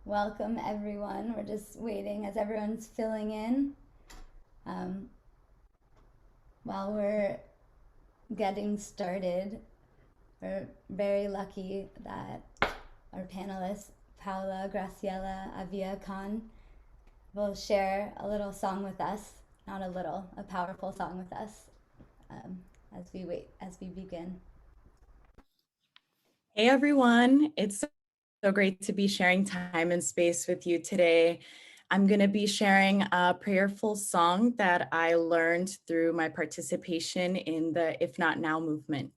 Welcome, everyone. We're just waiting as everyone's filling in. Um, while we're getting started, we're very lucky that our panelists, Paula, Graciela, Avila, Kahn, will share a little song with us. Not a little, a powerful song with us as we begin. Hey everyone, it's so great to be sharing time and space with you today. I'm going to be sharing a prayerful song that I learned through my participation in the If Not Now movement.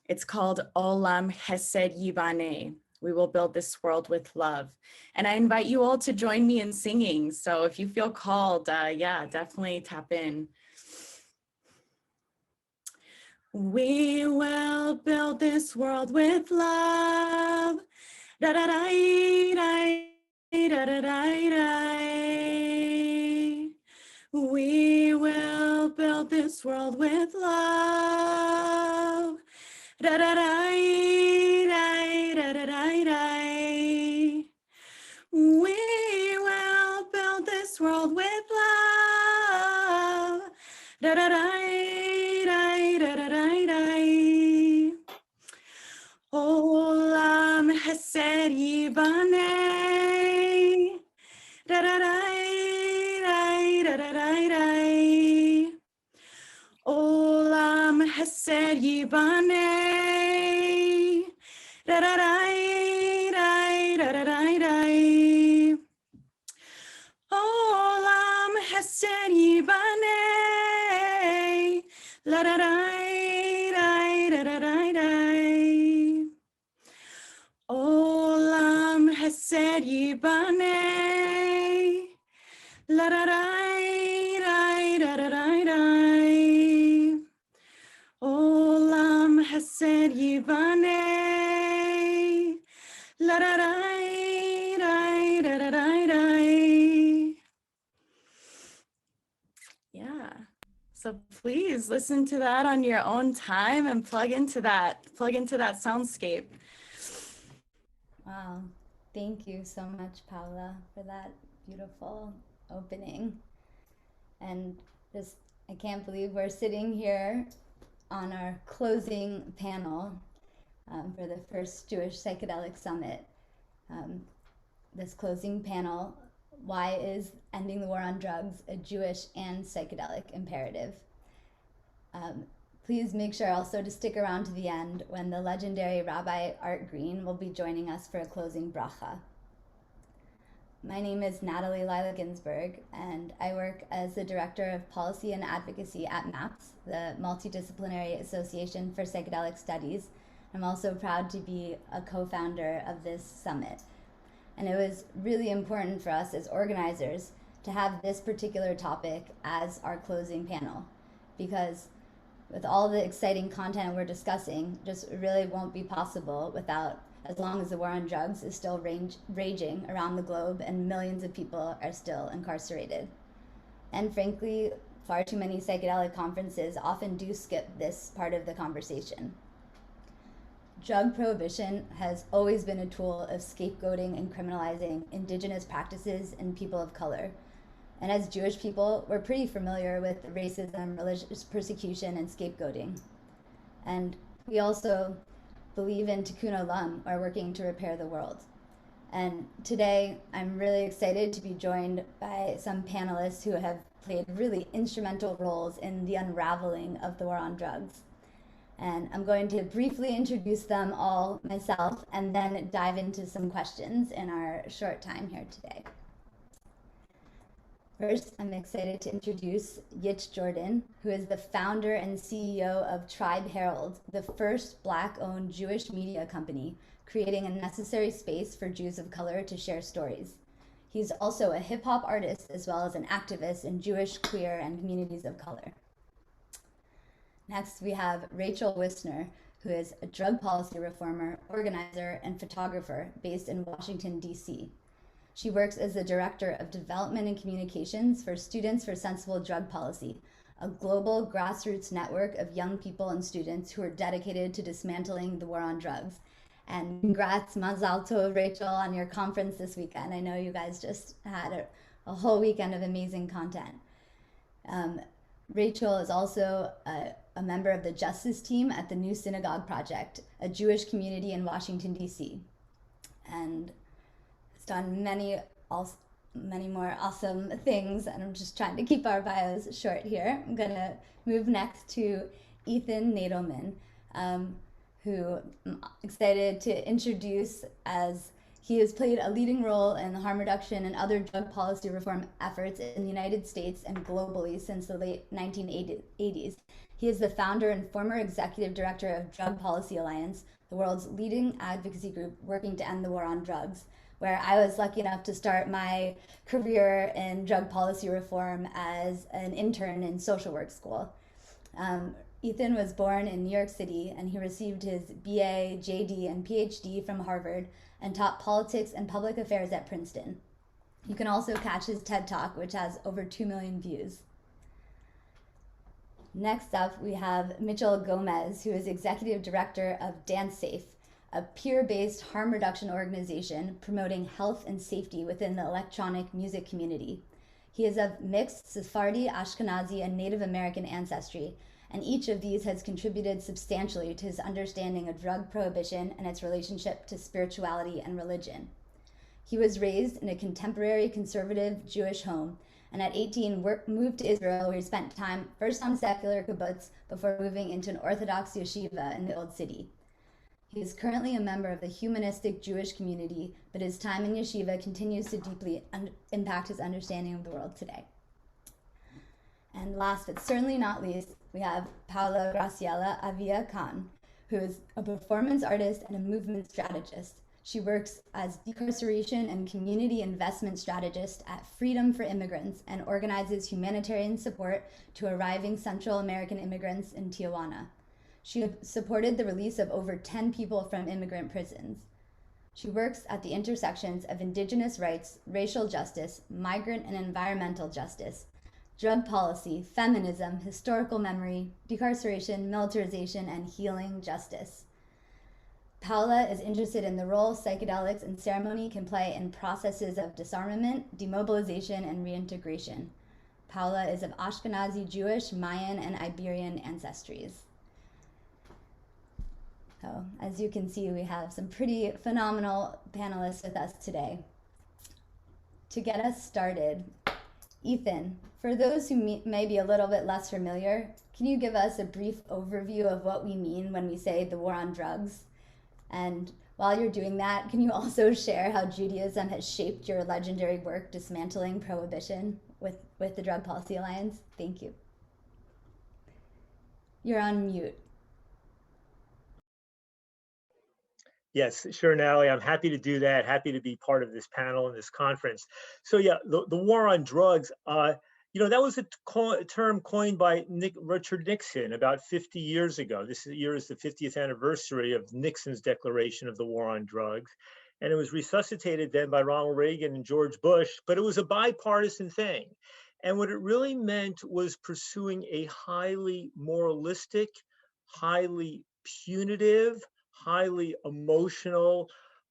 It's called Olam Hesed Yibane. We will build this world with love. And I invite you all to join me in singing. So if you feel called, definitely tap in. We will build this world with love. Da da da da da da da. We will build this world with love. Da da da da da da. We will build this world with love. Da da da. Olam Hesed Yibane. Da da da da da da. Olam Hesed Yibane. Da da da da da. Olam Hesed Yibane. La da da da da. Olam Hesed Yibane. La da da da da. Olam Hesed Yibane. La da da da da. Yeah. So please listen to that on your own time and plug into that soundscape. Wow. Thank you so much, Paula, for that beautiful opening. And just, I can't believe we're sitting here on our closing panel for the first Jewish Psychedelic Summit. This closing panel, why is ending the war on drugs a Jewish and psychedelic imperative? Please make sure also to stick around to the end when the legendary Rabbi Art Green will be joining us for a closing bracha. My name is Natalie Lyla Ginsberg, and I work as the Director of Policy and Advocacy at MAPS, the Multidisciplinary Association for Psychedelic Studies. I'm also proud to be a co-founder of this summit. And it was really important for us as organizers to have this particular topic as our closing panel, because with all the exciting content we're discussing, just really won't be possible without, as long as the war on drugs is still raging around the globe and millions of people are still incarcerated. And frankly, far too many psychedelic conferences often do skip this part of the conversation. Drug prohibition has always been a tool of scapegoating and criminalizing indigenous practices and people of color. And as Jewish people, we're pretty familiar with racism, religious persecution, and scapegoating. And we also believe in tikun olam, or working to repair the world. And today, I'm really excited to be joined by some panelists who have played really instrumental roles in the unraveling of the war on drugs. And I'm going to briefly introduce them all myself and then dive into some questions in our short time here today. First, I'm excited to introduce Yitz Jordan, who is the founder and CEO of Tribe Herald, the first Black-owned Jewish media company, creating a necessary space for Jews of color to share stories. He's also a hip-hop artist as well as an activist in Jewish, queer, and communities of color. Next, we have Rachel Wissner, who is a drug policy reformer, organizer, and photographer based in Washington, D.C. She works as the Director of Development and Communications for Students for Sensible Drug Policy, a global grassroots network of young people and students who are dedicated to dismantling the war on drugs. And congrats, Mazal Tov, Rachel, on your conference this weekend. I know you guys just had a whole weekend of amazing content. Rachel is also a member of the justice team at the New Synagogue Project, a Jewish community in Washington, D.C. And has done many more awesome things, and I'm just trying to keep our bios short here. I'm going to move next to Ethan Nadelmann, who I'm excited to introduce, as he has played a leading role in the harm reduction and other drug policy reform efforts in the United States and globally since the late 1980s. He is the founder and former executive director of Drug Policy Alliance, the world's leading advocacy group working to end the war on drugs, where I was lucky enough to start my career in drug policy reform as an intern in social work school. Ethan was born in New York City, and he received his BA, JD, and PhD from Harvard and taught politics and public affairs at Princeton. You can also catch his TED Talk, which has over 2 million views. Next up, we have Mitchell Gomez, who is executive director of Dance Safe, a peer-based harm reduction organization promoting health and safety within the electronic music community. He is of mixed Sephardi, Ashkenazi, and Native American ancestry, and each of these has contributed substantially to his understanding of drug prohibition and its relationship to spirituality and religion. He was raised in a contemporary conservative Jewish home, and at 18 moved to Israel, where he spent time first on secular kibbutz before moving into an Orthodox yeshiva in the Old City. He is currently a member of the humanistic Jewish community, but his time in yeshiva continues to deeply impact his understanding of the world today. And last but certainly not least, we have Paula Graciela Avila Kahn, who is a performance artist and a movement strategist. She works as decarceration and community investment strategist at Freedom for Immigrants and organizes humanitarian support to arriving Central American immigrants in Tijuana. She supported the release of over 10 people from immigrant prisons. She works at the intersections of indigenous rights, racial justice, migrant and environmental justice, drug policy, feminism, historical memory, decarceration, militarization, and healing justice. Paula is interested in the role psychedelics and ceremony can play in processes of disarmament, demobilization, and reintegration. Paula is of Ashkenazi Jewish, Mayan, and Iberian ancestries. So, as you can see, we have some pretty phenomenal panelists with us today. To get us started, Ethan, for those who may be a little bit less familiar, can you give us a brief overview of what we mean when we say the war on drugs? And while you're doing that, can you also share how Judaism has shaped your legendary work dismantling prohibition with the Drug Policy Alliance? Thank you. You're on mute. Yes, sure, Natalie. I'm happy to do that. Happy to be part of this panel and this conference. So yeah, the war on drugs, that was a term coined by Richard Nixon about 50 years ago. This year is the 50th anniversary of Nixon's declaration of the war on drugs. And it was resuscitated then by Ronald Reagan and George Bush, but it was a bipartisan thing. And what it really meant was pursuing a highly moralistic, highly punitive, highly emotional,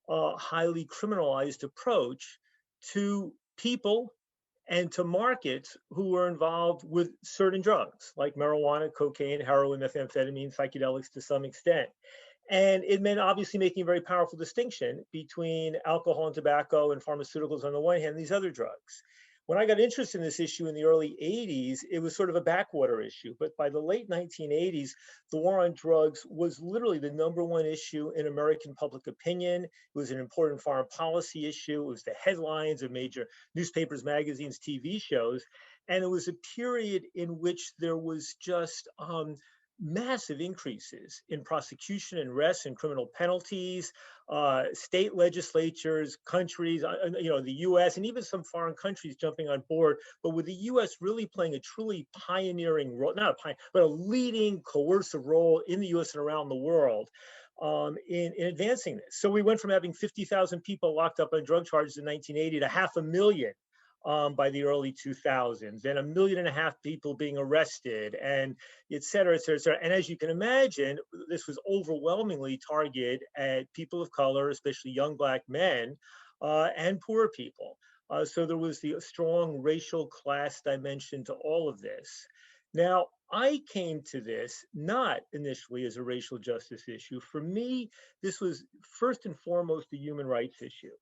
highly criminalized approach to people and to markets who were involved with certain drugs like marijuana, cocaine, heroin, methamphetamine, psychedelics to some extent. And it meant obviously making a very powerful distinction between alcohol and tobacco and pharmaceuticals on the one hand, and these other drugs. When I got interested in this issue in the early 80s, it was sort of a backwater issue. But by the late 1980s, the war on drugs was literally the #1 issue in American public opinion. It was an important foreign policy issue. It was the headlines of major newspapers, magazines, TV shows. And it was a period in which there was just massive increases in prosecution and arrests and criminal penalties, state legislatures, countries, the US and even some foreign countries jumping on board, but with the US really playing a truly pioneering role, not a pioneer, but a leading coercive role in the US and around the world in advancing this. So we went from having 50,000 people locked up on drug charges in 1980 to 500,000 by the early 2000s, and 1.5 million people being arrested, and et cetera, et cetera, et cetera. And as you can imagine, this was overwhelmingly targeted at people of color, especially young Black men, and poor people. So there was the strong racial class dimension to all of this. Now, I came to this not initially as a racial justice issue. For me, this was first and foremost a human rights issue.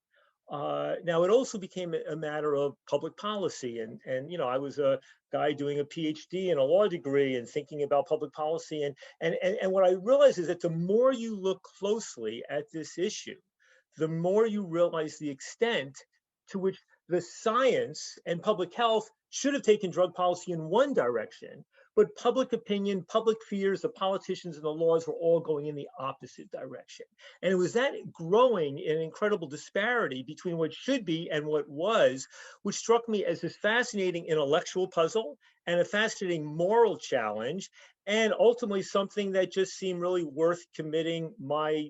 Now, it also became a matter of public policy. And I was a guy doing a PhD and a law degree and thinking about public policy. And what I realized is that the more you look closely at this issue, the more you realize the extent to which the science and public health should have taken drug policy in one direction, but public opinion, public fears, the politicians and the laws were all going in the opposite direction. And it was that growing an incredible disparity between what should be and what was, which struck me as this fascinating intellectual puzzle and a fascinating moral challenge, and ultimately something that just seemed really worth committing my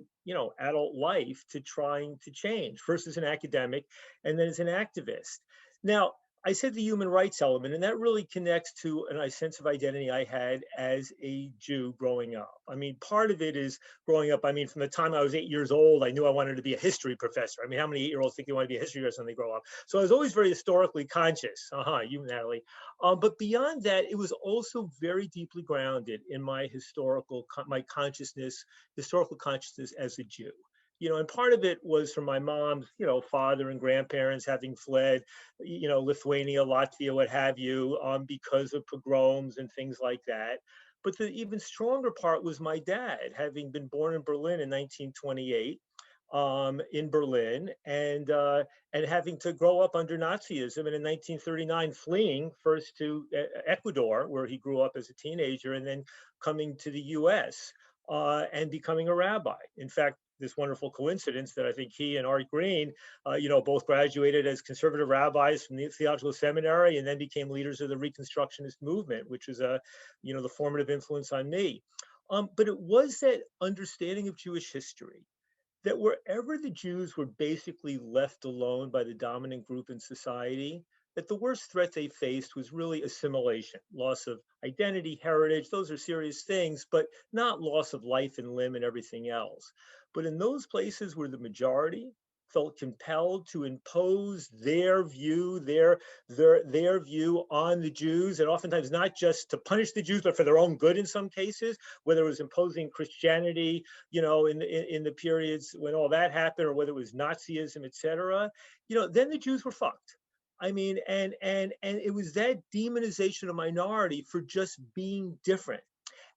adult life to trying to change, first as an academic and then as an activist. Now, I said the human rights element, and that really connects to a sense of identity I had as a Jew growing up. I mean, part of it is growing up. I mean, from the time I was 8 years old, I knew I wanted to be a history professor. I mean, how many 8-year-olds think they want to be a history professor when they grow up? So I was always very historically conscious. You, Natalie. But beyond that, it was also very deeply grounded in my historical consciousness as a Jew. And part of it was from my mom's, father and grandparents having fled, Lithuania, Latvia, what have you, because of pogroms and things like that. But the even stronger part was my dad, having been born in Berlin in 1928, in Berlin, and having to grow up under Nazism, and in 1939 fleeing first to Ecuador, where he grew up as a teenager, and then coming to the U.S. And becoming a rabbi. In fact, this wonderful coincidence that I think he and Art Green, both graduated as conservative rabbis from the theological seminary and then became leaders of the Reconstructionist movement, which was the formative influence on me. But it was that understanding of Jewish history that wherever the Jews were basically left alone by the dominant group in society, that the worst threat they faced was really assimilation, loss of identity, heritage. Those are serious things, but not loss of life and limb and everything else. But in those places where the majority felt compelled to impose their view, their view on the Jews, and oftentimes not just to punish the Jews, but for their own good in some cases, whether it was imposing Christianity, in the periods when all that happened, or whether it was Nazism, et cetera, then the Jews were fucked. I mean, and it was that demonization of minority for just being different.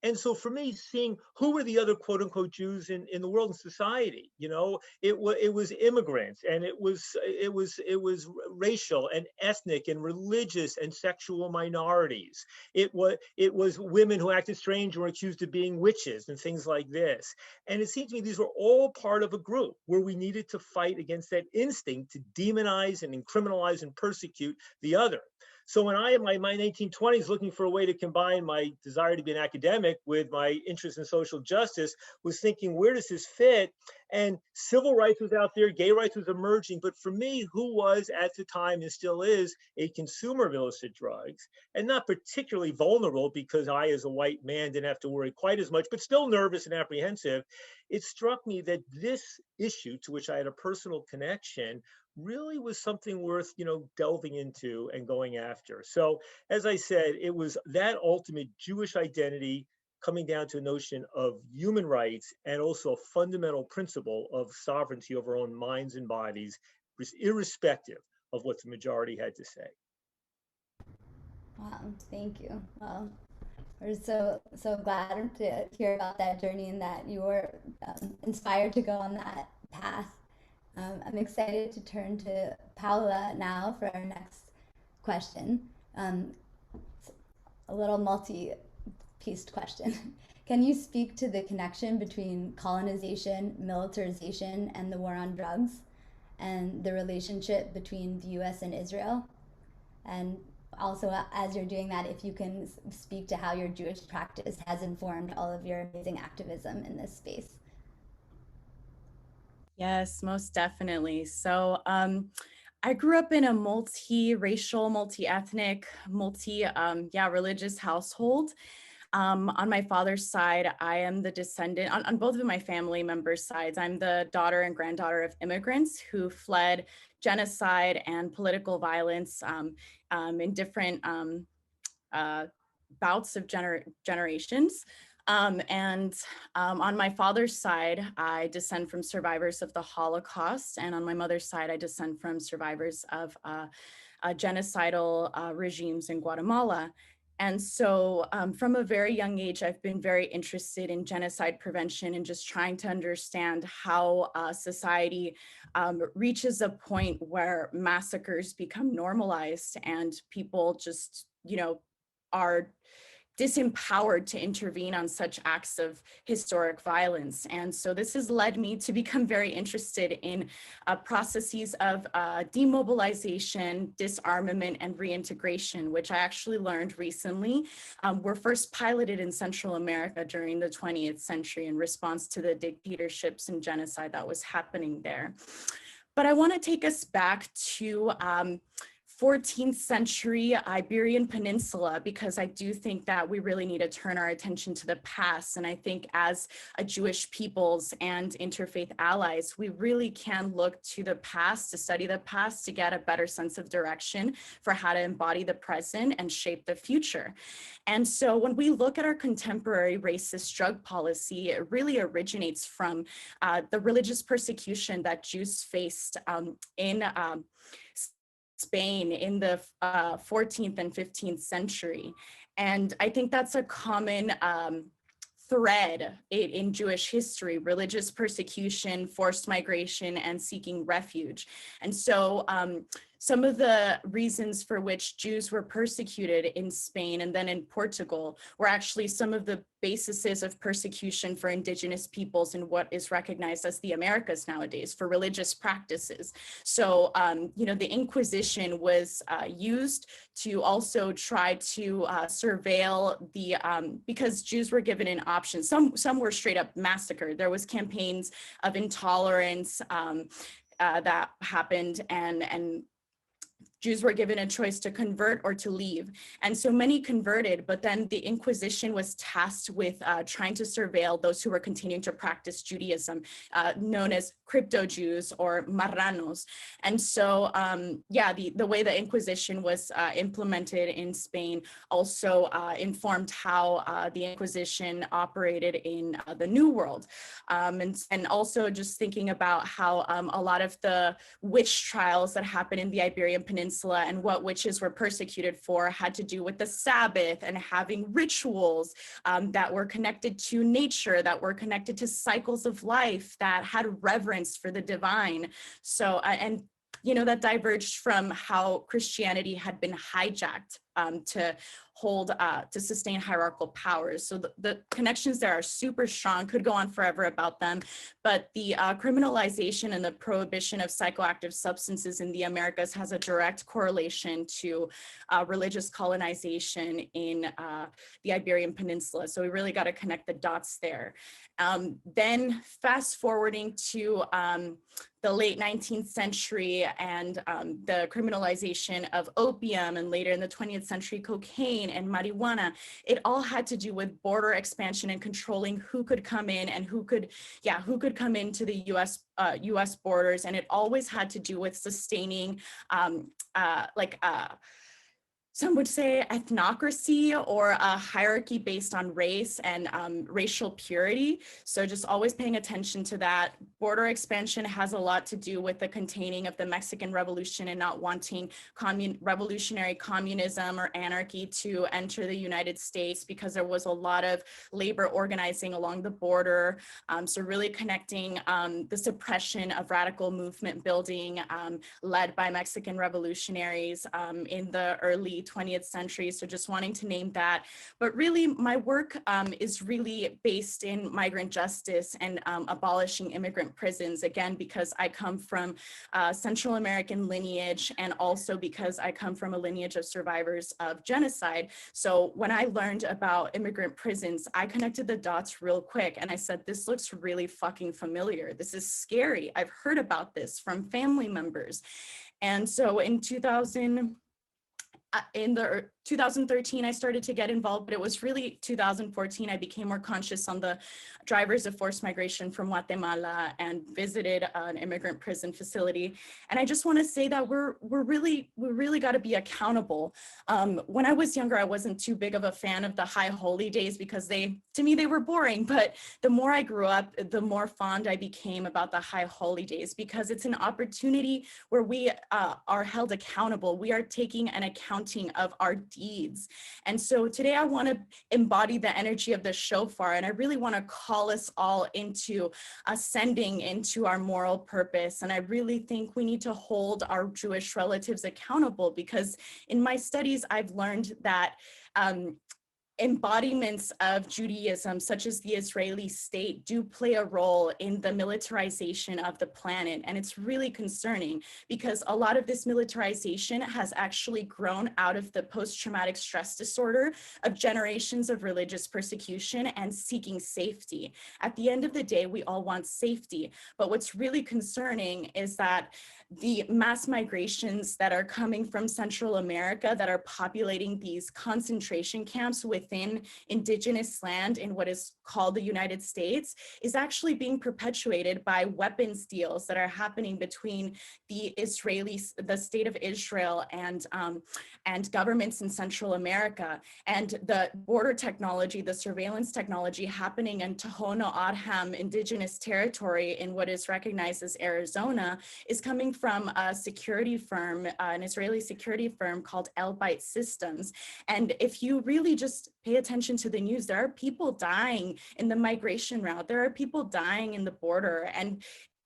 And so for me, seeing who were the other quote unquote Jews in the world and society, it was immigrants, and it was racial and ethnic and religious and sexual minorities. It was women who acted strange and were accused of being witches and things like this. And it seems to me these were all part of a group where we needed to fight against that instinct to demonize and criminalize and persecute the other. So when I, in my 1920s, looking for a way to combine my desire to be an academic with my interest in social justice, was thinking, where does this fit? And civil rights was out there, gay rights was emerging. But for me, who was at the time and still is a consumer of illicit drugs, and not particularly vulnerable because I, as a white man, didn't have to worry quite as much, but still nervous and apprehensive, it struck me that this issue, to which I had a personal connection, really was something worth, delving into and going after. So, as I said, it was that ultimate Jewish identity coming down to a notion of human rights and also a fundamental principle of sovereignty over our own minds and bodies, irrespective of what the majority had to say. Wow, thank you. Well, we're so glad to hear about that journey and that you were inspired to go on that path. I'm excited to turn to Paula now for our next question. A little multi-pieced question. Can you speak to the connection between colonization, militarization, and the war on drugs, and the relationship between the US and Israel? And also, as you're doing that, if you can speak to how your Jewish practice has informed all of your amazing activism in this space. Yes, most definitely. So I grew up in a multi-racial, multi-ethnic, religious household. On my father's side, I am the descendant, on both of my family members' sides, I'm the daughter and granddaughter of immigrants who fled genocide and political violence in different bouts of generations. On my father's side, I descend from survivors of the Holocaust, and on my mother's side, I descend from survivors of genocidal regimes in Guatemala. And so from a very young age, I've been very interested in genocide prevention and just trying to understand how society reaches a point where massacres become normalized and people just, are disempowered to intervene on such acts of historic violence. And so this has led me to become very interested in processes of demobilization, disarmament, and reintegration, which I actually learned recently were first piloted in Central America during the 20th century in response to the dictatorships and genocide that was happening there. But I want to take us back to 14th century Iberian Peninsula, because I do think that we really need to turn our attention to the past. And I think as a Jewish peoples and interfaith allies, we really can look to the past, to study the past, to get a better sense of direction for how to embody the present and shape the future. And so when we look at our contemporary racist drug policy, it really originates from the religious persecution that Jews faced in Spain in the 14th and 15th century. And I think that's a common thread in Jewish history: religious persecution, forced migration, and seeking refuge. And so some of the reasons for which Jews were persecuted in Spain and then in Portugal were actually some of the bases of persecution for indigenous peoples in what is recognized as the Americas nowadays for religious practices. So, the Inquisition was used to also try to surveil the, because Jews were given an option. Some were straight up massacred. There was campaigns of intolerance that happened, and Jews were given a choice to convert or to leave. And so many converted, but then the Inquisition was tasked with trying to surveil those who were continuing to practice Judaism, known as crypto-Jews or marranos. And so, the way the Inquisition was implemented in Spain also informed how the Inquisition operated in the New World. And also just thinking about how a lot of the witch trials that happened in the Iberian Peninsula and what witches were persecuted for had to do with the Sabbath and having rituals that were connected to nature, that were connected to cycles of life, that had reverence for the divine. So, that diverged from how Christianity had been hijacked to sustain hierarchical powers. So the connections there are super strong, could go on forever about them, but the criminalization and the prohibition of psychoactive substances in the Americas has a direct correlation to religious colonization in the Iberian Peninsula. So we really got to connect the dots there. Then fast forwarding to the late 19th century and the criminalization of opium, and later in the 20th century, cocaine and marijuana, it all had to do with border expansion and controlling who could come in and who could come into the US borders. And it always had to do with sustaining some would say ethnocracy or a hierarchy based on race and racial purity. So just always paying attention to that. Border expansion has a lot to do with the containing of the Mexican Revolution and not wanting revolutionary communism or anarchy to enter the United States, because there was a lot of labor organizing along the border. So really connecting the suppression of radical movement building led by Mexican revolutionaries in the early 20th century. So just wanting to name that. But really my work is really based in migrant justice and abolishing immigrant prisons, again, because I come from Central American lineage, and also because I come from a lineage of survivors of genocide. So when I learned about immigrant prisons, I connected the dots real quick, and I said, this looks really fucking familiar. This is scary. I've heard about this from family members. And so in 2013, I started to get involved, but it was really 2014, I became more conscious on the drivers of forced migration from Guatemala and visited an immigrant prison facility. And I just want to say that we really got to be accountable. When I was younger, I wasn't too big of a fan of the high holy days because to me, they were boring. But the more I grew up, the more fond I became about the high holy days, because it's an opportunity where we are held accountable. We are taking an accounting of our deeds. And so today I want to embody the energy of the shofar, and I really want to call us all into ascending into our moral purpose. And I really think we need to hold our Jewish relatives accountable, because in my studies, I've learned that embodiments of Judaism, such as the Israeli state, do play a role in the militarization of the planet. And it's really concerning because a lot of this militarization has actually grown out of the post-traumatic stress disorder of generations of religious persecution and seeking safety. At the end of the day, we all want safety. But what's really concerning is that the mass migrations that are coming from Central America that are populating these concentration camps within indigenous land in what is called the United States is actually being perpetuated by weapons deals that are happening between the state of Israel and governments in Central America. And the border technology, the surveillance technology happening in Tohono O'odham indigenous territory in what is recognized as Arizona is coming from a security firm, an Israeli security firm called Elbite Systems. And if you really just pay attention to the news, there are people dying in the migration route. There are people dying in the border. And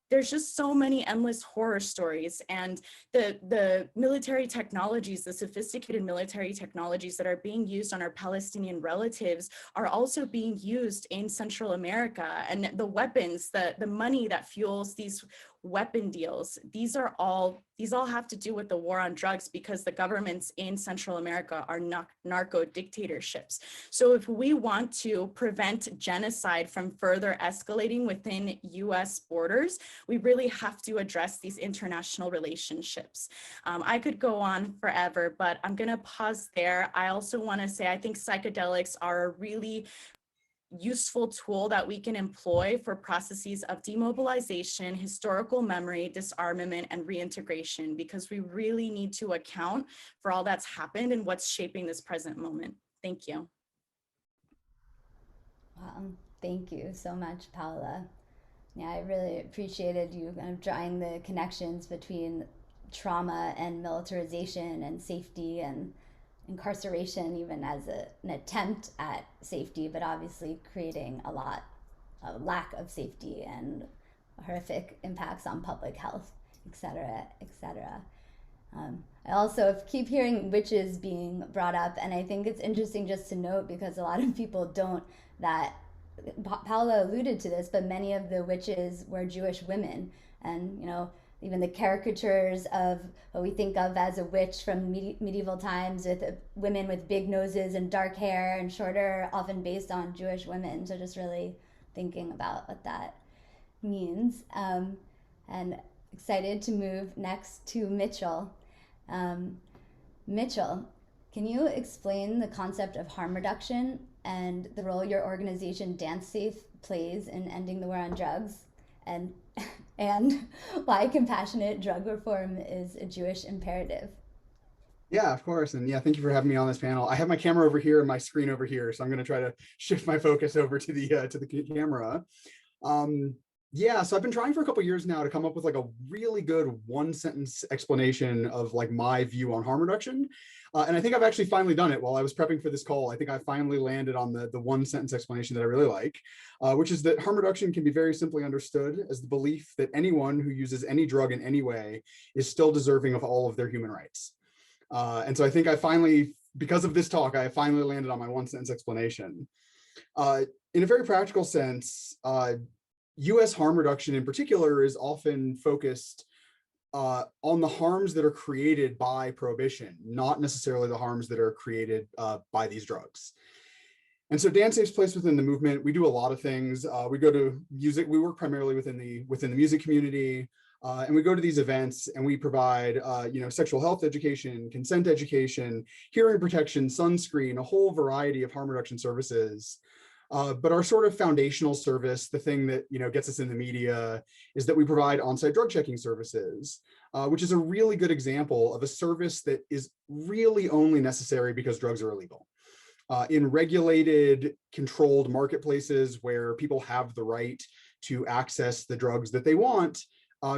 there's just so many endless horror stories. And the military technologies, the sophisticated military technologies that are being used on our Palestinian relatives are also being used in Central America. And the weapons, the money that fuels these weapon deals, these all have to do with the war on drugs, because the governments in Central America are narco dictatorships. So if we want to prevent genocide from further escalating within US borders, we really have to address these international relationships. I could go on forever, but I'm gonna pause there. I also wanna say, I think psychedelics are a really useful tool that we can employ for processes of demobilization, historical memory, disarmament, and reintegration, because we really need to account for all that's happened and what's shaping this present moment. Thank you. Thank you so much, Paula. Yeah, I really appreciated you kind of drawing the connections between trauma and militarization and safety and incarceration, even as an attempt at safety, but obviously creating a lack of safety and horrific impacts on public health, etc., etc. I also keep hearing witches being brought up, and I think it's interesting just to note, because a lot of people don't, that Paula alluded to this, but many of the witches were Jewish women, and even the caricatures of what we think of as a witch from medieval times, with women with big noses and dark hair and shorter, often based on Jewish women. So just really thinking about what that means. And excited to move next to Mitchell. Mitchell, can you explain the concept of harm reduction and the role your organization Dance Safe plays in ending the war on drugs, and why compassionate drug reform is a Jewish imperative? Yeah, of course. And yeah, thank you for having me on this panel. I have my camera over here and my screen over here, so I'm going to try to shift my focus over to the camera. Yeah, so I've been trying for a couple of years now to come up with like a really good one-sentence explanation of like my view on harm reduction. And I think I've actually finally done it while I was prepping for this call. I think I finally landed on the one-sentence explanation that I really like, which is that harm reduction can be very simply understood as the belief that anyone who uses any drug in any way is still deserving of all of their human rights. And so I think I finally, because of this talk, I finally landed on my one-sentence explanation. In a very practical sense, US harm reduction in particular is often focused on the harms that are created by prohibition, not necessarily the harms that are created by these drugs. And so Dance Safe's place within the movement, we do a lot of things. We go to music, we work primarily within the music community. And we go to these events and we provide, sexual health education, consent education, hearing protection, sunscreen, a whole variety of harm reduction services. But our sort of foundational service, the thing that gets us in the media, is that we provide on-site drug checking services, which is a really good example of a service that is really only necessary because drugs are illegal. In regulated, controlled marketplaces where people have the right to access the drugs that they want,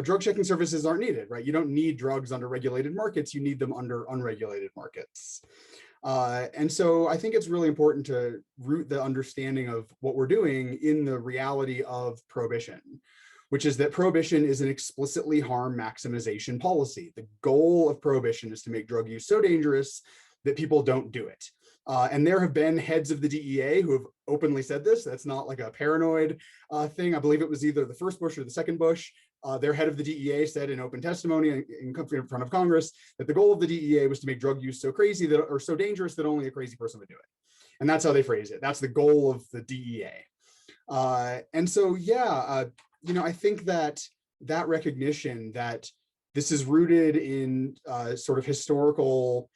drug checking services aren't needed, right? You don't need drugs under regulated markets, you need them under unregulated markets. And so I think it's really important to root the understanding of what we're doing in the reality of prohibition, which is that prohibition is an explicitly harm maximization policy. The goal of prohibition is to make drug use so dangerous that people don't do it. And there have been heads of the DEA who have openly said this. That's not like a paranoid thing. I believe it was either the first Bush or the second Bush. Their head of the DEA said in open testimony in front of Congress that the goal of the DEA was to make drug use so crazy that, or so dangerous that only a crazy person would do it. And that's how they phrase it. That's the goal of the DEA. And so, yeah, I think that recognition that this is rooted in sort of historical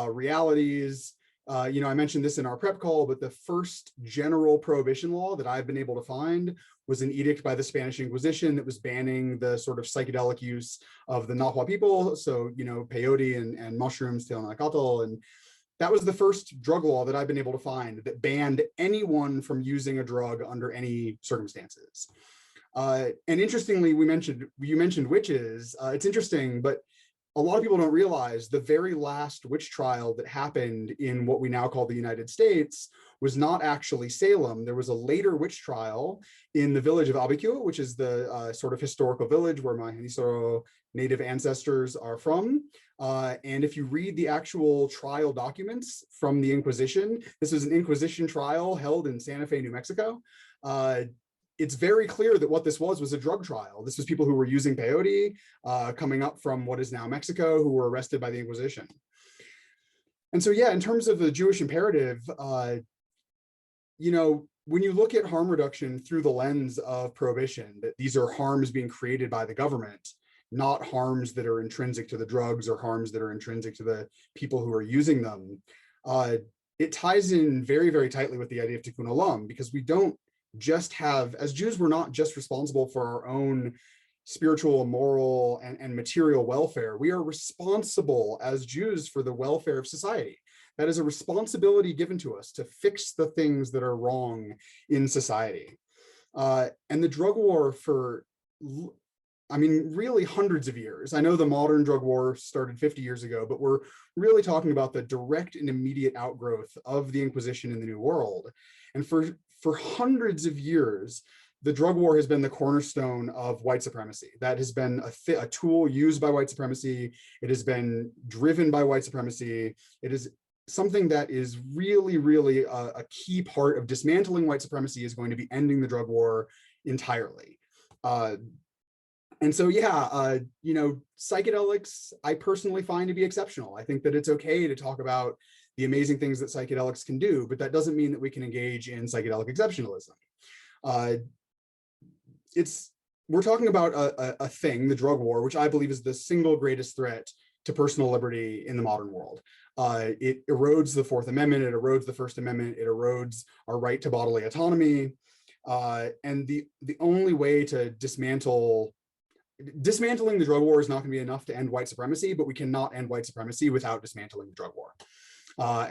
realities. I mentioned this in our prep call, but the first general prohibition law that I've been able to find was an edict by the Spanish Inquisition that was banning the sort of psychedelic use of the Nahua people. So, peyote and mushrooms, teonacatl, and that was the first drug law that I've been able to find that banned anyone from using a drug under any circumstances. And interestingly, you mentioned witches. It's interesting, but a lot of people don't realize the very last witch trial that happened in what we now call the United States was not actually Salem. There was a later witch trial in the village of Abiquiu, which is the sort of historical village where my Nisoro native ancestors are from. And if you read the actual trial documents from the Inquisition, this was an Inquisition trial held in Santa Fe, New Mexico. It's very clear that what this was a drug trial. This was people who were using peyote coming up from what is now Mexico, who were arrested by the Inquisition. And so, yeah, in terms of the Jewish imperative, when you look at harm reduction through the lens of prohibition, that these are harms being created by the government, not harms that are intrinsic to the drugs or harms that are intrinsic to the people who are using them, it ties in very, very tightly with the idea of tikun olam, because we don't just have, as Jews, we're not just responsible for our own spiritual, moral, and material welfare. We are responsible as Jews for the welfare of society. That is a responsibility given to us to fix the things that are wrong in society. And the drug war for, really hundreds of years. I know the modern drug war started 50 years ago, but we're really talking about the direct and immediate outgrowth of the Inquisition in the New World. And for hundreds of years, the drug war has been the cornerstone of white supremacy. That has been a tool used by white supremacy. It has been driven by white supremacy. It is something that is really, really a key part of dismantling white supremacy is going to be ending the drug war entirely. And so, yeah, psychedelics, I personally find to be exceptional. I think that it's okay to talk about the amazing things that psychedelics can do, but that doesn't mean that we can engage in psychedelic exceptionalism. We're talking about a thing, the drug war, which I believe is the single greatest threat to personal liberty in the modern world. It erodes the Fourth Amendment, it erodes the First Amendment, it erodes our right to bodily autonomy. And the only way to dismantling the drug war is not going to be enough to end white supremacy, but we cannot end white supremacy without dismantling the drug war.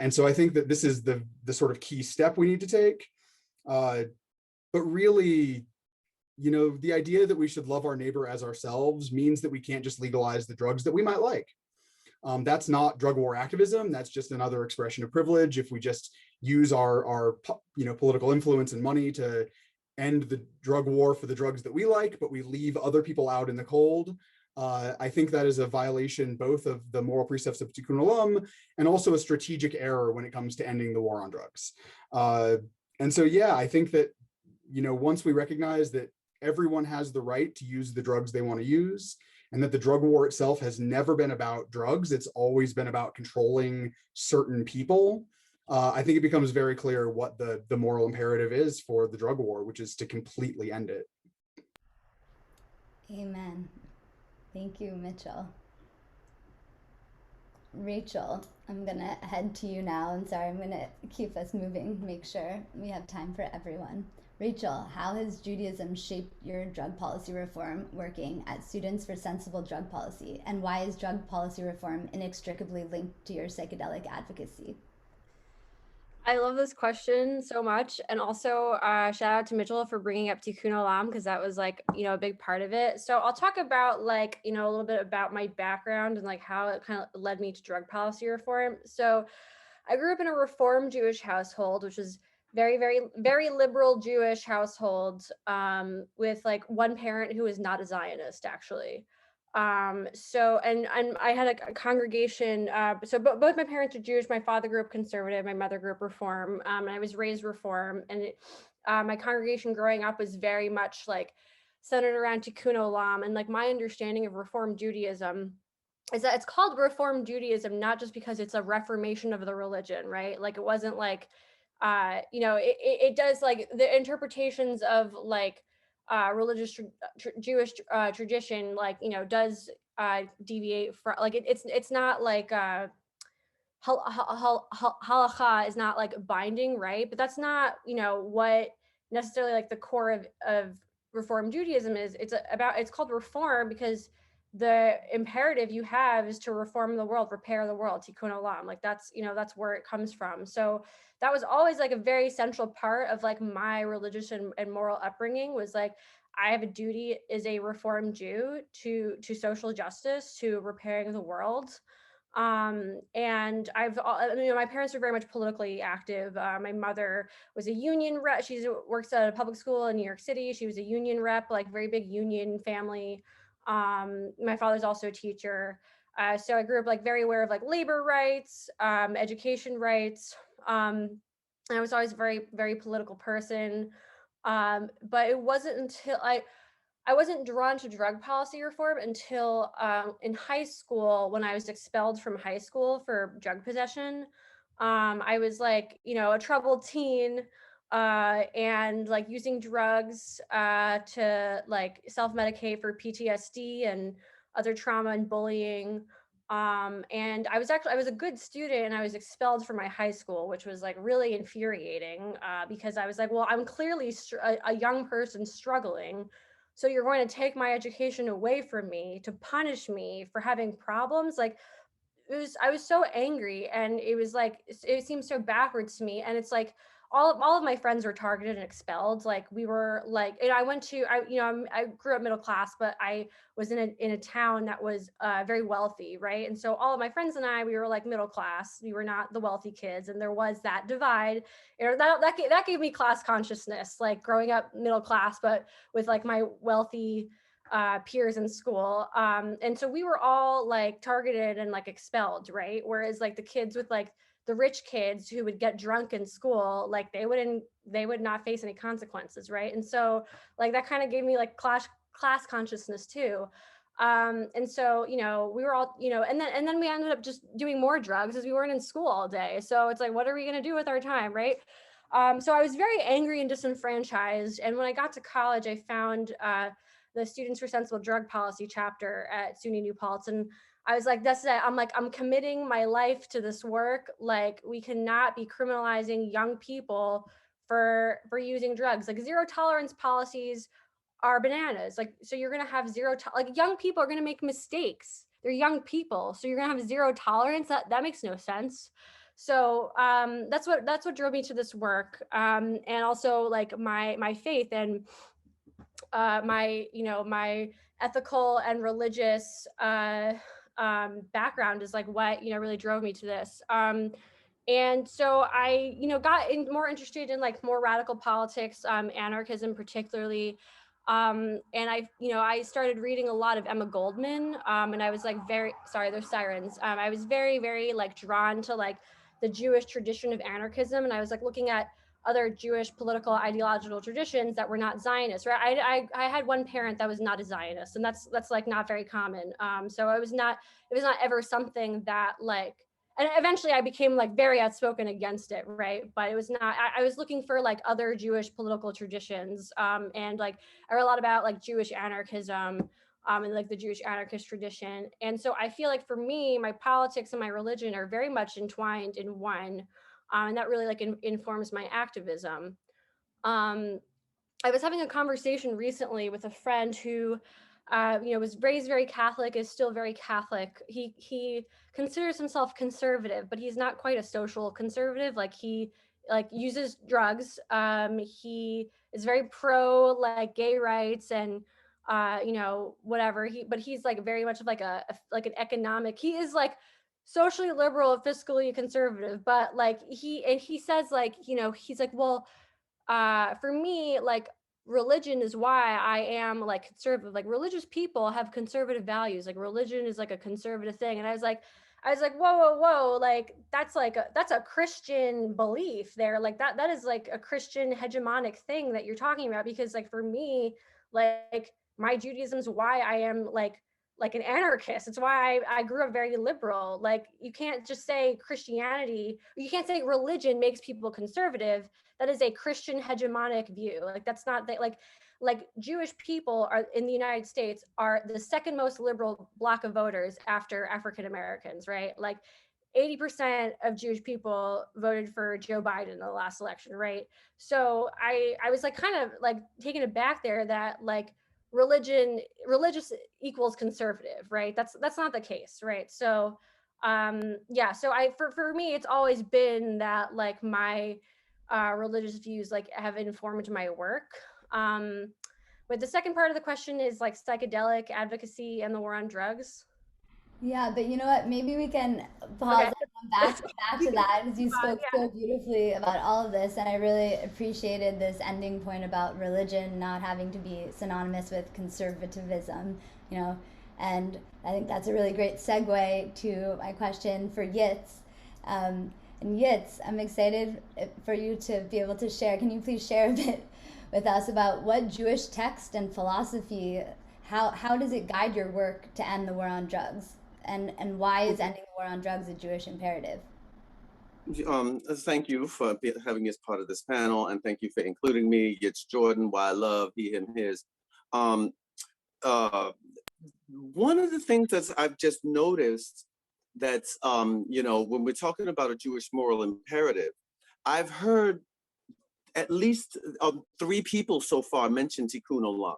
And so I think that this is the sort of key step we need to take. But really, the idea that we should love our neighbor as ourselves means that we can't just legalize the drugs that we might like. That's not drug war activism. That's just another expression of privilege. If we just use our political influence and money to end the drug war for the drugs that we like, but we leave other people out in the cold, I think that is a violation both of the moral precepts of Tikkun Olam and also a strategic error when it comes to ending the war on drugs. And so, yeah, I think that, once we recognize that everyone has the right to use the drugs they want to use, and that the drug war itself has never been about drugs, it's always been about controlling certain people, I think it becomes very clear what the moral imperative is for the drug war, which is to completely end it. Amen. Thank you, Mitchell. Rachel, I'm gonna head to you now, and sorry, I'm gonna keep us moving, make sure we have time for everyone. Rachel, how has Judaism shaped your drug policy reform working at Students for Sensible Drug Policy, and why is drug policy reform inextricably linked to your psychedelic advocacy? I love this question so much. And also shout out to Mitchell for bringing up tikun olam, because that was like, a big part of it. So I'll talk about like, a little bit about my background and like how it kind of led me to drug policy reform. So I grew up in a Reform Jewish household, which was very, very, very liberal Jewish household, with like one parent who is not a Zionist, actually. So and I had a congregation. So both my parents are Jewish. My father grew up conservative. My mother grew up Reform. And I was raised Reform. And my congregation growing up was very much like centered around Tikkun Olam. And like my understanding of Reform Judaism is that it's called Reform Judaism not just because it's a reformation of the religion, right? Like it wasn't like, it does like the interpretations of like religious Jewish tradition, like does deviate from like it's not like halacha is not like binding, right? But that's not what necessarily like the core of Reform Judaism is. It's called reform because the imperative you have is to reform the world, repair the world, tikkun olam. Like that's that's where it comes from. So that was always like a very central part of like my religious and moral upbringing, was like I have a duty as a Reformed Jew to social justice, to repairing the world. And my parents were very much politically active. My mother was a union rep. She works at a public school in New York City. She was a union rep, like very big union family. My father's also a teacher. So I grew up like very aware of like labor rights, education rights. And I was always a very, very political person. But it wasn't until I wasn't drawn to drug policy reform until in high school, when I was expelled from high school for drug possession. I was like, a troubled teen, and like using drugs to like self-medicate for PTSD and other trauma and bullying. And I was a good student, and I was expelled from my high school, which was like really infuriating, because I was like, well, I'm clearly a young person struggling. So you're going to take my education away from me to punish me for having problems? Like I was so angry, and it was like it seemed so backwards to me. And it's like all of my friends were targeted and expelled. Like we were like, and I grew up middle class, but I was in a town that was very wealthy, right? And so all of my friends and we were like middle class. We were not the wealthy kids, and there was that divide. That gave me class consciousness, like growing up middle class, but with like my wealthy peers in school. And so we were all like targeted and like expelled, right? Whereas like the kids with like the rich kids who would get drunk in school, like they would not face any consequences, right? And so like that kind of gave me like class consciousness too. And so we were all and then we ended up just doing more drugs as we weren't in school all day. So it's like, what are we going to do with our time, right? So I was very angry and disenfranchised. And when I got to college, I found the Students for Sensible Drug Policy chapter at SUNY New Paltz. And I was like, that's it. I'm committing my life to this work. Like we cannot be criminalizing young people for using drugs. Like zero tolerance policies are bananas. Like, so you're going to have like young people are going to make mistakes. They're young people. So you're going to have zero tolerance. That makes no sense. So that's what drove me to this work. And also like my faith and my ethical and religious background is like what really drove me to this. And so I got more interested in like more radical politics, anarchism particularly. And I started reading a lot of Emma Goldman, and I was like sorry, there's sirens. I was very, very like drawn to like the Jewish tradition of anarchism, and I was like looking at other Jewish political ideological traditions that were not Zionist, right? I had one parent that was not a Zionist, and that's like not very common. So it was not ever something that like, and eventually I became like very outspoken against it, right? But it was not, I was looking for like other Jewish political traditions, and like I read a lot about like Jewish anarchism, in like the Jewish anarchist tradition. And so I feel like for me, my politics and my religion are very much entwined in one, and that really like informs my activism. I was having a conversation recently with a friend who, was raised very Catholic, is still very Catholic. He considers himself conservative, but he's not quite a social conservative. Like he like uses drugs. He is very pro like gay rights and whatever. But he's like very much of like like an economic. He is like socially liberal, fiscally conservative, but like he says like he's like, well, for me, like religion is why I am like conservative. Like religious people have conservative values. Like religion is like a conservative thing. And I was like, whoa, like that's a Christian belief there. Like that is like a Christian hegemonic thing that you're talking about. Because like for me, like my Judaism is why I am like an anarchist. It's why I grew up very liberal. Like you can't just say Christianity, you can't say religion makes people conservative. That is a Christian hegemonic view. Like that's not that like Jewish people are in the United States are the second most liberal block of voters after African Americans, right? Like 80% of Jewish people voted for Joe Biden in the last election, right? So I was like kind of like taken aback there that like religious equals conservative, right? That's not the case, right? So so for me it's always been that like my religious views like have informed my work. But the second part of the question is like psychedelic advocacy and the war on drugs. Yeah, but you know what? Maybe we can pause and come back to that because you spoke so beautifully about all of this, and I really appreciated this ending point about religion not having to be synonymous with conservatism, and I think that's a really great segue to my question for Yitz. And Yitz, I'm excited for you to be able to share. Can you please share a bit with us about what Jewish text and philosophy, how does it guide your work to end the war on drugs? And why is ending the war on drugs a Jewish imperative? Thank you for having me as part of this panel, and thank you for including me. It's Jordan, why I love he, him, his. One of the things that I've just noticed that's, when we're talking about a Jewish moral imperative, I've heard at least 3 people so far mention tikkun olam.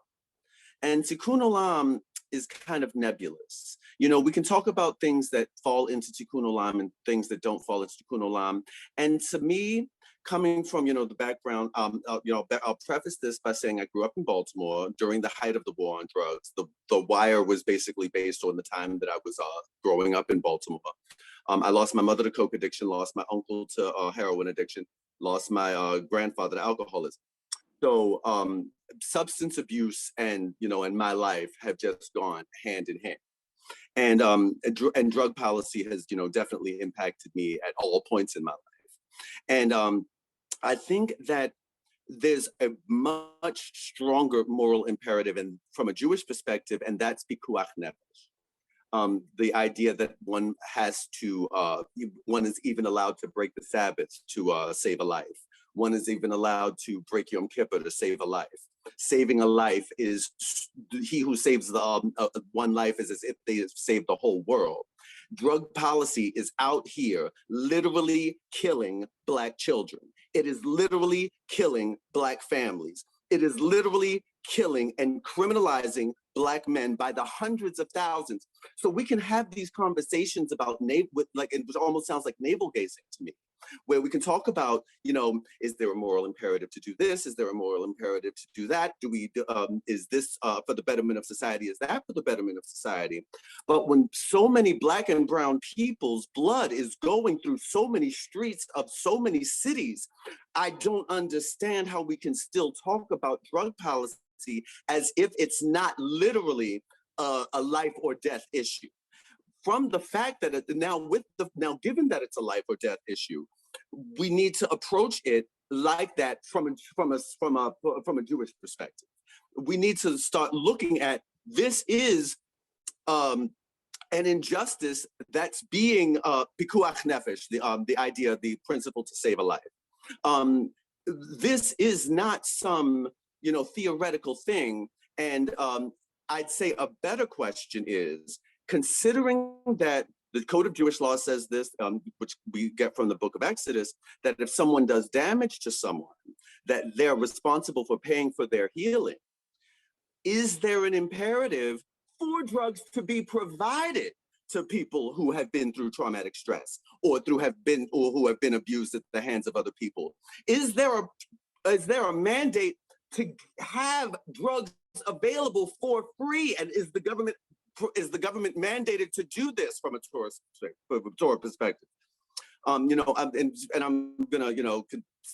And tikkun olam is kind of nebulous. We can talk about things that fall into tikkun olam and things that don't fall into tikkun olam. And to me, coming from, the background, I'll preface this by saying I grew up in Baltimore during the height of the war on drugs. The Wire was basically based on the time that I was growing up in Baltimore. I lost my mother to coke addiction, lost my uncle to heroin addiction, lost my grandfather to alcoholism. So substance abuse and my life have just gone hand in hand. And drug policy has, definitely impacted me at all points in my life. And I think that there's a much stronger moral imperative and from a Jewish perspective, and that's pikuach nefesh. The idea that one has to, one is even allowed to break the Sabbath to save a life. One is even allowed to break Yom Kippur to save a life. Saving a life is, he who saves the one life is as if they saved the whole world. Drug policy is out here literally killing Black children. It is literally killing Black families. It is literally killing and criminalizing Black men by the hundreds of thousands. So we can have these conversations about it almost sounds like navel gazing to me, where we can talk about, is there a moral imperative to do this? Is there a moral imperative to do that? Is this for the betterment of society? Is that for the betterment of society? But when so many Black and brown people's blood is going through so many streets of so many cities, I don't understand how we can still talk about drug policy as if it's not literally a life or death issue. From the fact that now given that it's a life or death issue, we need to approach it like that from a Jewish perspective. We need to start looking at this is an injustice that's being pikuach nefesh, the idea, the principle to save a life. This is not some theoretical thing, and I'd say a better question is, considering that the Code of Jewish Law says this, which we get from the book of Exodus, that if someone does damage to someone, that they're responsible for paying for their healing. Is there an imperative for drugs to be provided to people who have been through traumatic stress or who have been abused at the hands of other people? Is there a mandate to have drugs available for free? And is the government mandated to do this from a Torah perspective? You know, and I'm gonna, you know,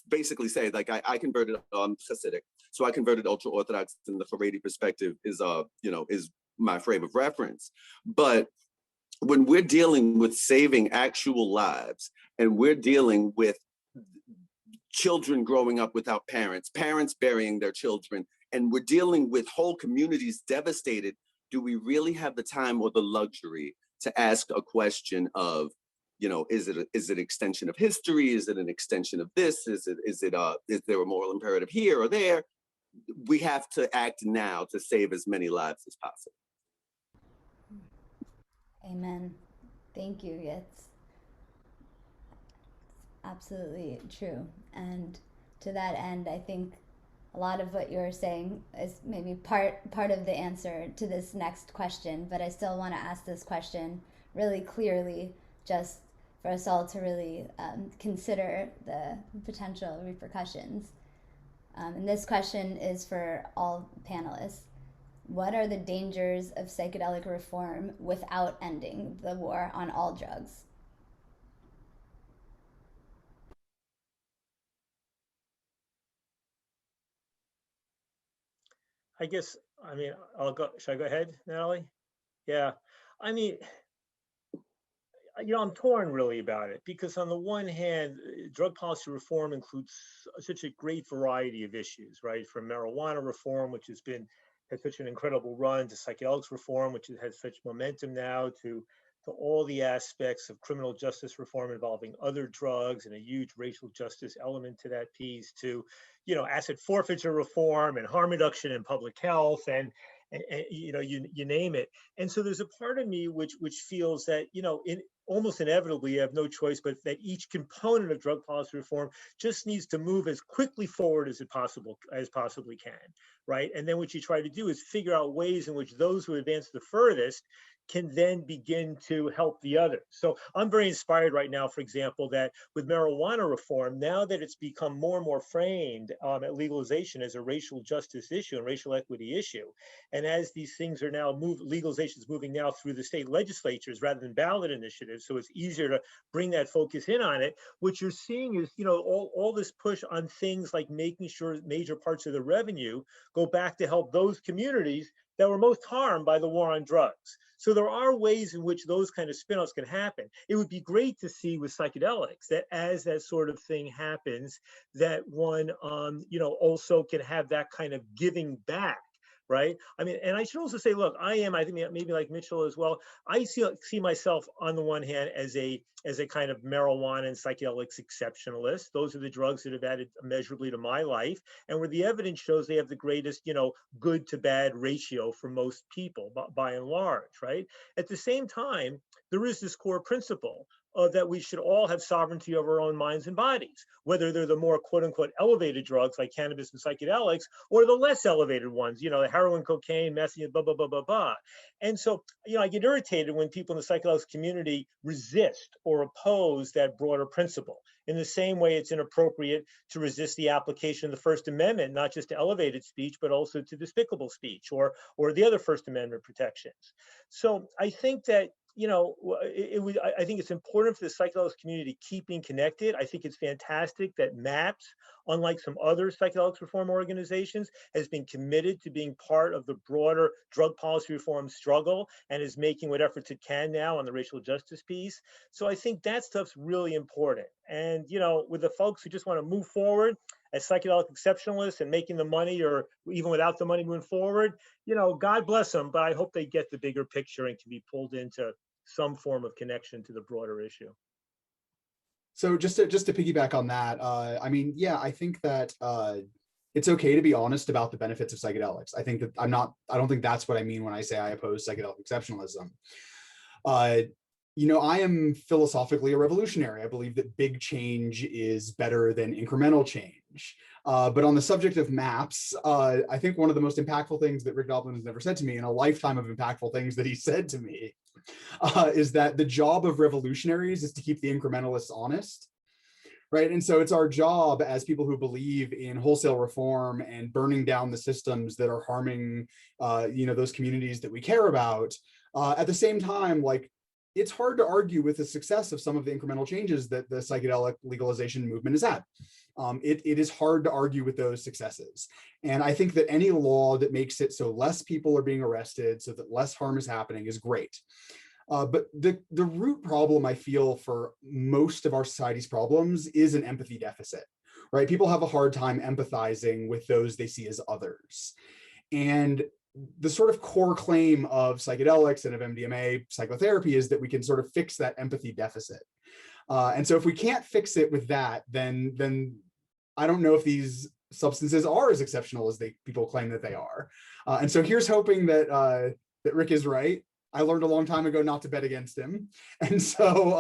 basically say, like, I converted Hasidic, so I converted ultra Orthodox, and the Haredi perspective is you know, is my frame of reference. But when we're dealing with saving actual lives, and we're dealing with children growing up without parents, parents burying their children, and we're dealing with whole communities devastated, do we really have the time or the luxury to ask a question of, you know, is it an extension of history? Is it an extension of this? Is there a moral imperative here or there? We have to act now to save as many lives as possible. Amen. Thank you, Yitz. Absolutely true. And to that end, I think a lot of what you're saying is maybe part of the answer to this next question, but I still want to ask this question really clearly, just for us all to really consider the potential repercussions. And this question is for all panelists. What are the dangers of psychedelic reform without ending the war on all drugs? I guess, I mean, I'll go, should I go ahead, Natalie? Yeah, I mean, you know, I'm torn really about it, because on the one hand, drug policy reform includes such a great variety of issues, right? From marijuana reform, which has such an incredible run, to psychedelics reform, which has such momentum now, to all the aspects of criminal justice reform involving other drugs and a huge racial justice element to that piece, to, you know, asset forfeiture reform and harm reduction in public health, and you know, you name it. And so there's a part of me which feels that, you know, almost inevitably, you have no choice, but that each component of drug policy reform just needs to move as quickly forward as it possibly can, right? And then what you try to do is figure out ways in which those who advance the furthest can then begin to help the others. So I'm very inspired right now, for example, that with marijuana reform, now that it's become more and more framed at legalization as a racial justice issue and racial equity issue, and as these things are now legalization is moving now through the state legislatures rather than ballot initiatives, so it's easier to bring that focus in on it. What you're seeing is, you know, all this push on things like making sure major parts of the revenue go back to help those communities that were most harmed by the war on drugs. So there are ways in which those kind of spin-offs can happen. It would be great to see with psychedelics that as that sort of thing happens, that one, you know, also can have that kind of giving back, right? I mean, and I should also say, look, I think maybe like Mitchell as well, I see myself on the one hand as a kind of marijuana and psychedelics exceptionalist. Those are the drugs that have added immeasurably to my life, and where the evidence shows they have the greatest, you know, good to bad ratio for most people by and large, right? At the same time, there is this core principle that we should all have sovereignty over our own minds and bodies, whether they're the more quote unquote elevated drugs like cannabis and psychedelics, or the less elevated ones, you know, the heroin, cocaine, messy, blah, blah, blah, blah, blah. And so, you know, I get irritated when people in the psychedelics community resist or oppose that broader principle. In the same way, it's inappropriate to resist the application of the First Amendment, not just to elevated speech, but also to despicable speech or the other First Amendment protections. So I think that, you know, I think it's important for the psychedelics community to keep being connected. I think it's fantastic that MAPS, unlike some other psychedelics reform organizations, has been committed to being part of the broader drug policy reform struggle and is making what efforts it can now on the racial justice piece. So I think that stuff's really important. And, you know, with the folks who just want to move forward as psychedelic exceptionalists and making the money, or even without the money moving forward, you know, God bless them, but I hope they get the bigger picture and can be pulled into some form of connection to the broader issue. So just to piggyback on that, I mean, yeah, I think that it's okay to be honest about the benefits of psychedelics. I think that I don't think that's what I mean when I say I oppose psychedelic exceptionalism. I am philosophically a revolutionary. I believe that big change is better than incremental change. But on the subject of maps, I think one of the most impactful things that Rick Doblin has never said to me, in a lifetime of impactful things that he said to me, is that the job of revolutionaries is to keep the incrementalists honest. Right. And so it's our job as people who believe in wholesale reform and burning down the systems that are harming, those communities that we care about. At the same time, like, it's hard to argue with the success of some of the incremental changes that the psychedelic legalization movement has had. It is hard to argue with those successes. And I think that any law that makes it so less people are being arrested, so that less harm is happening, is great. But the root problem, I feel, for most of our society's problems is an empathy deficit, right? People have a hard time empathizing with those they see as others. And the sort of core claim of psychedelics and of MDMA psychotherapy is that we can sort of fix that empathy deficit. And so if we can't fix it with that, then I don't know if these substances are as exceptional as people claim that they are. And so here's hoping that Rick is right. I learned a long time ago not to bet against him. And so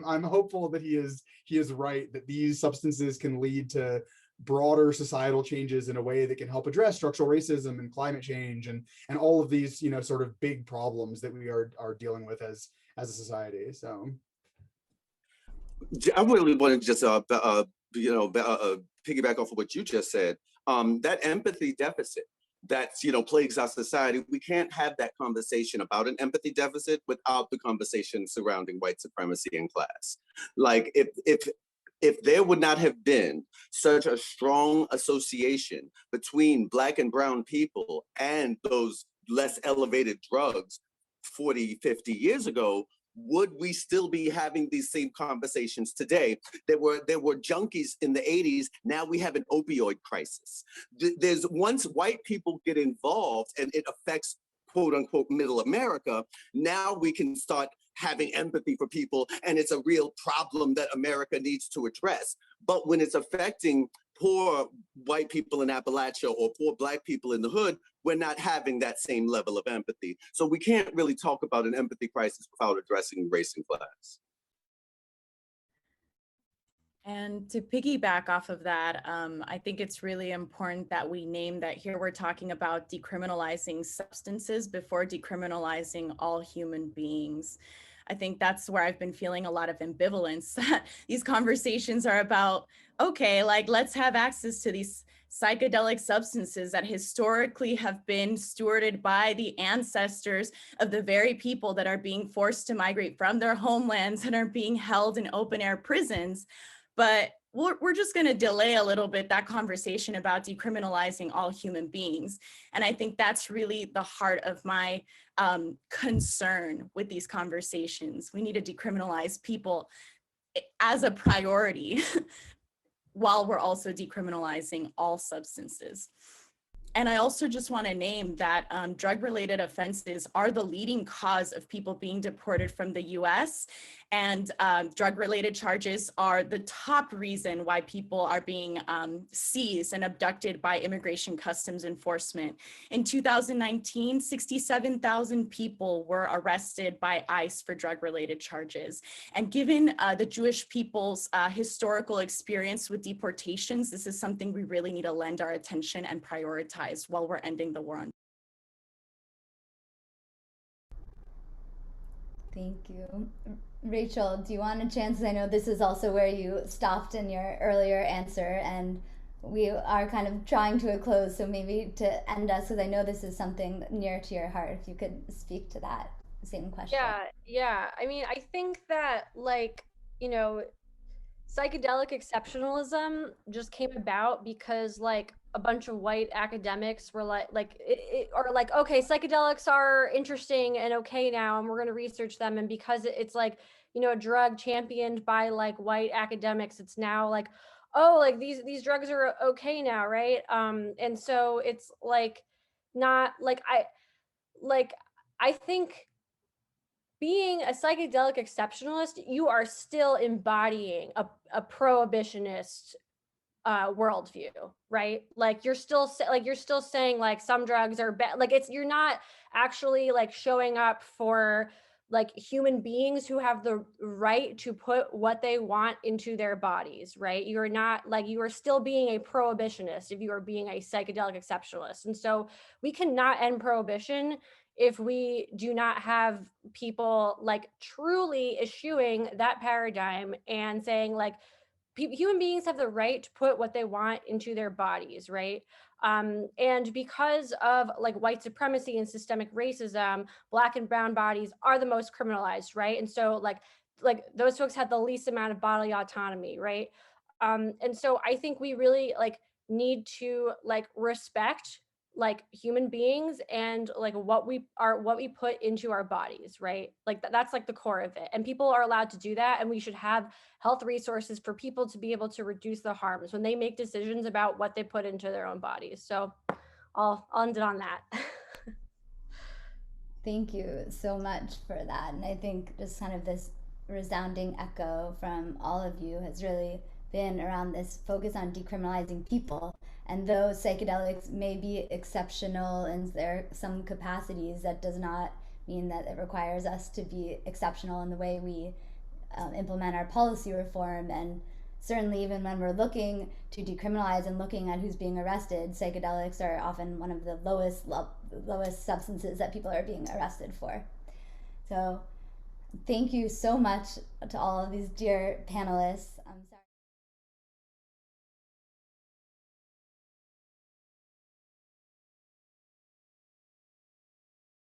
I'm hopeful that he is right, that these substances can lead to broader societal changes in a way that can help address structural racism and climate change and all of these, sort of big problems that we are dealing with as a society. So I really want to just piggyback off of what you just said. That empathy deficit that's plagues our society. We can't have that conversation about an empathy deficit without the conversation surrounding white supremacy and class. Like if there would not have been such a strong association between Black and brown people and those less elevated drugs 40, 50 years ago, would we still be having these same conversations today? There were junkies in the 80s. Now we have an opioid crisis. There's once white people get involved and it affects quote unquote middle America, now we can start having empathy for people, and it's a real problem that America needs to address. But when it's affecting poor white people in Appalachia or poor Black people in the hood, we're not having that same level of empathy. So we can't really talk about an empathy crisis without addressing race and class. And to piggyback off of that, I think it's really important that we name that here we're talking about decriminalizing substances before decriminalizing all human beings. I think that's where I've been feeling a lot of ambivalence, that these conversations are about, okay, like let's have access to these psychedelic substances that historically have been stewarded by the ancestors of the very people that are being forced to migrate from their homelands and are being held in open air prisons. But we're just going to delay a little bit that conversation about decriminalizing all human beings. And I think that's really the heart of my concern with these conversations. We need to decriminalize people as a priority while we're also decriminalizing all substances. And I also just want to name that drug-related offenses are the leading cause of people being deported from the US, and drug-related charges are the top reason why people are being seized and abducted by immigration customs enforcement. In 2019, 67,000 people were arrested by ICE for drug-related charges. And given the Jewish people's historical experience with deportations, this is something we really need to lend our attention and prioritize while we're ending the war on. Thank you. Rachel, do you want a chance? I know this is also where you stopped in your earlier answer, and we are kind of trying to a close, so maybe to end us, because I know this is something near to your heart, if you could speak to that same question. Yeah. I mean, I think that, like, psychedelic exceptionalism just came about because, like, a bunch of white academics were like, okay, psychedelics are interesting and okay now, and we're going to research them. And because it's like, a drug championed by like white academics, it's now like, oh, like these drugs are okay now, right? And so it's like, not like I think being a psychedelic exceptionalist, you are still embodying a prohibitionist worldview, right? Like you're still saying like some drugs are bad. Like you're not actually like showing up for like human beings who have the right to put what they want into their bodies, right? You're not like, you are still being a prohibitionist if you are being a psychedelic exceptionalist. And so we cannot end prohibition if we do not have people like truly eschewing that paradigm and saying like, human beings have the right to put what they want into their bodies, right? And because of like white supremacy and systemic racism, Black and brown bodies are the most criminalized, right? And so like those folks had the least amount of bodily autonomy, right? And so I think we really like need to like respect like human beings and like what we put into our bodies, right? Like that's like the core of it, and people are allowed to do that, and we should have health resources for people to be able to reduce the harms when they make decisions about what they put into their own bodies. So I'll end it on that. Thank you so much for that. And I think just kind of this resounding echo from all of you has really been around this focus on decriminalizing people. And though psychedelics may be exceptional in their some capacities, that does not mean that it requires us to be exceptional in the way we implement our policy reform. And certainly even when we're looking to decriminalize and looking at who's being arrested, psychedelics are often one of the lowest substances that people are being arrested for. So thank you so much to all of these dear panelists.